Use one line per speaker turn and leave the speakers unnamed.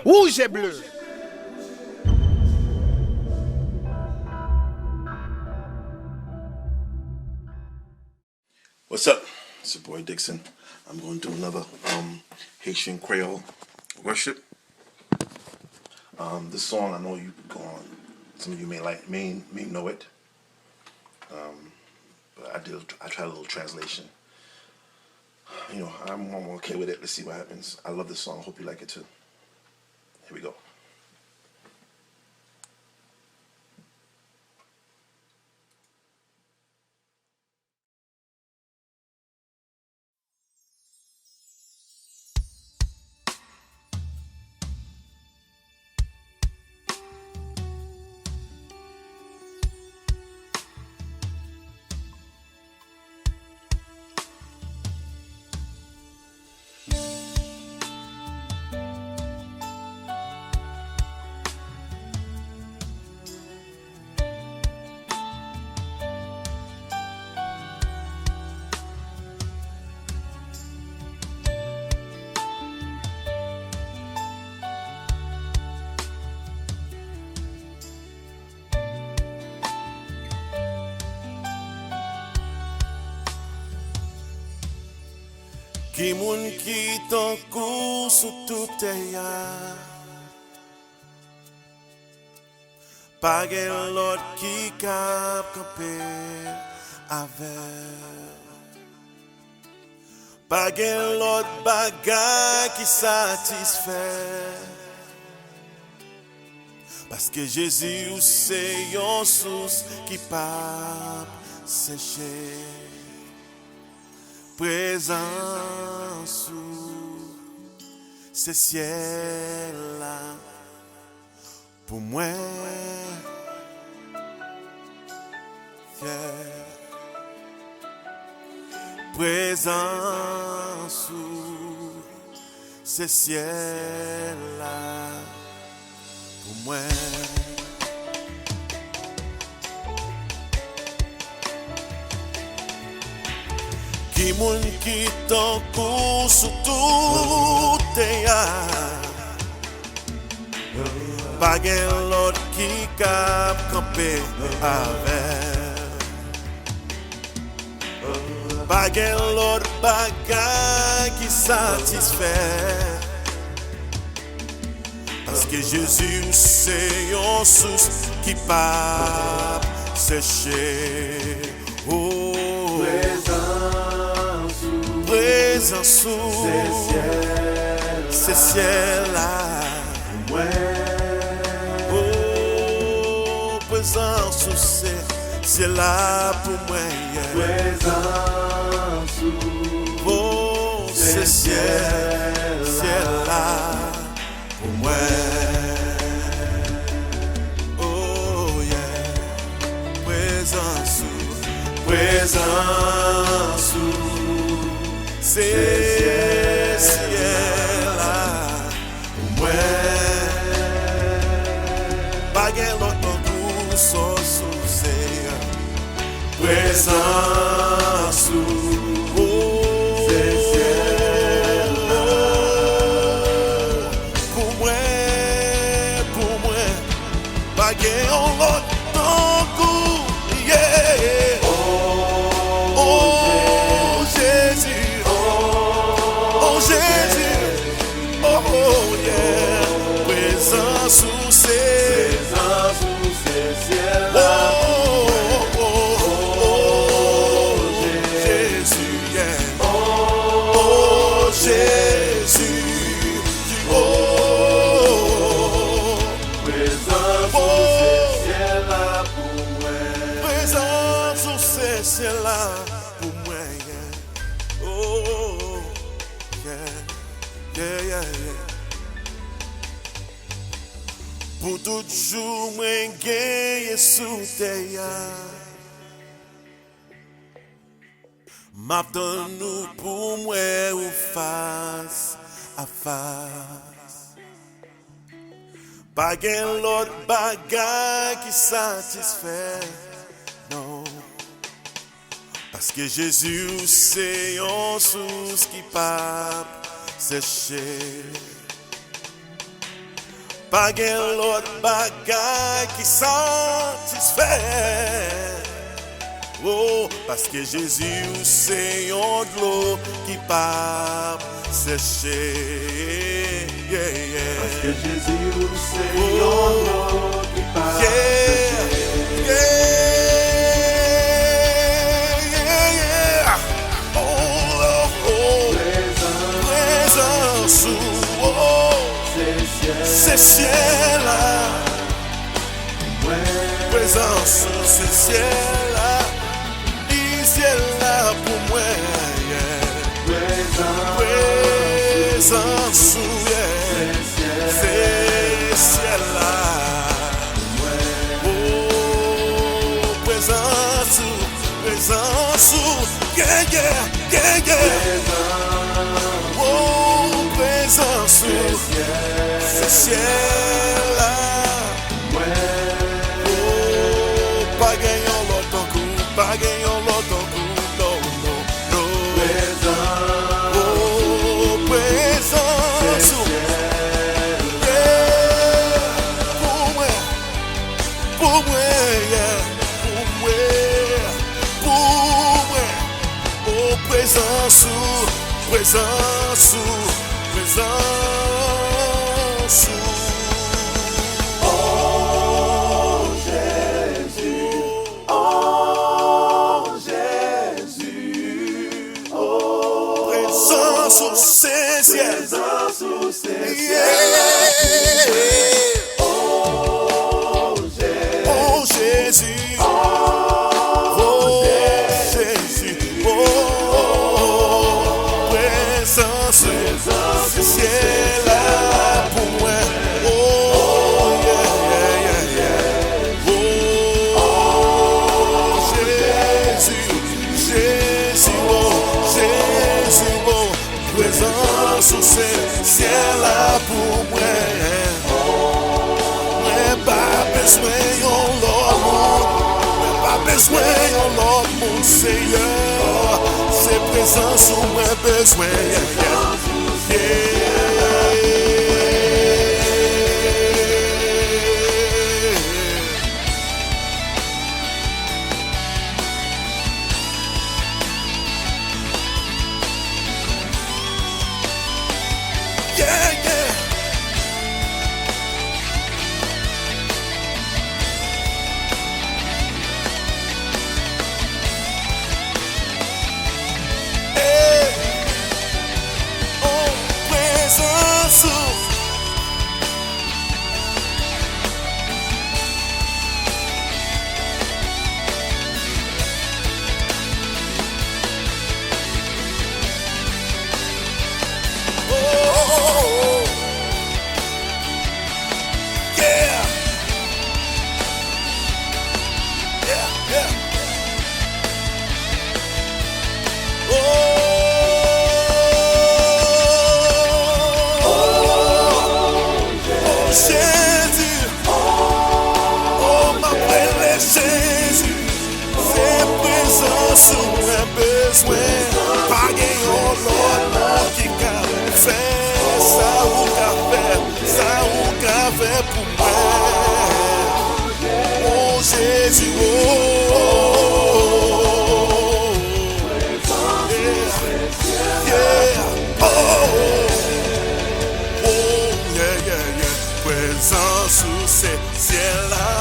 Rouge et bleu.
What's up? It's your boy Dickson. I'm going to do another Haitian Creole worship. This song I know you going. Some of you may know it, but I tried a little translation. You know, I'm okay with it. Let's see what happens. I love this song. I hope you like it too. Here we go.
Ki moun ki ton kou sou tout te ya, pa gen lot ki kap kampe avel. Pa gen lot bagay ki satisfè, paske Jésus ou se yon sous ki pap seche. Prezans ou se Syél la pou mwen, yeah. Prezans ou se Syél la pou mwen. Ki moun ki ton kou sou tout te ya, pa gen lot ki kap kampe avel. Pa gen lot bagay ki satisfè, paske Jésus se yon sous ki pap seche. Oh, Prezans ou se Syél la pou mwen. Oh, prezans ou se Syél la pou mwen, yeah.
Prezans ou
se Syél la pou mwen. Oh yeah, prezans ou se Syél la pou mwen. Pa gen lot ton kou sou se prezans ou se Syél la pou mwen. Pa gen lot ton kou, yeah. Prezans ou se Syél la Jésus, yeah. Oh Jésus, oh
Prezans ou se Syél la pou mwen.
Prezans ou se Syél la pou mwen, yeah. Oh yeah, yeah, yeah, yeah. Pou tout jou mwen genye sou te ya, m'aptan nou pou mwen ou face à face. Pa gen lot bagay ki satisfè, non. Paske Jésus se yon sous ki pap seche. pas gen l'autre bagaille qui satisfait. Oh, parce que Jésus c'est un de l'eau qui pas sécher. Yeah, yeah.
Parce que Jésus c'est un eau qui part
Yeah, yeah, yeah. Oh, oh, oh. Présence, oh, c'est ciel là. Présence, c'est ciel là. Ciel là pour moi, yeah. Présence, yeah. C'est ciel là. Oh, présence, présence, yeah, yeah, yeah, yeah. Oh, présence, c'est ciel là. Oh, pas gagnant l'autre coup, pas gagnant l'autre coup. Présence, présence, présence.
Oh Jésus, oh Jésus, oh
présence au Syél,
présence au Syél.
yeah.
Oh Jésus,
Oh Jésus, oh Jésus, oh présence, c'est ciel là pour moi. Oh yeah, yeah, yeah. Oh Jésus, Jésus, oh Jésus, oh présence, c'est ciel là pour moi. Mais pas besoin yon l'autre monde, mais pas besoin yon l'autre monde, Seigneur. C'est présence où moi besoin. Yeah, yeah. Yeah, yeah. Hey. Oh, présence. Oh, yeah, yeah, yeah. Oh, Jésus, oh, m'appelle Jésus, c'est présence où j'ai besoin. Pas gagnant l'autre qui a fait ça ou qu'a fait pour moi. Oh Jésus, oh, yeah, oh, oh, yeah, yeah, yeah. Présence sous ces ciels là.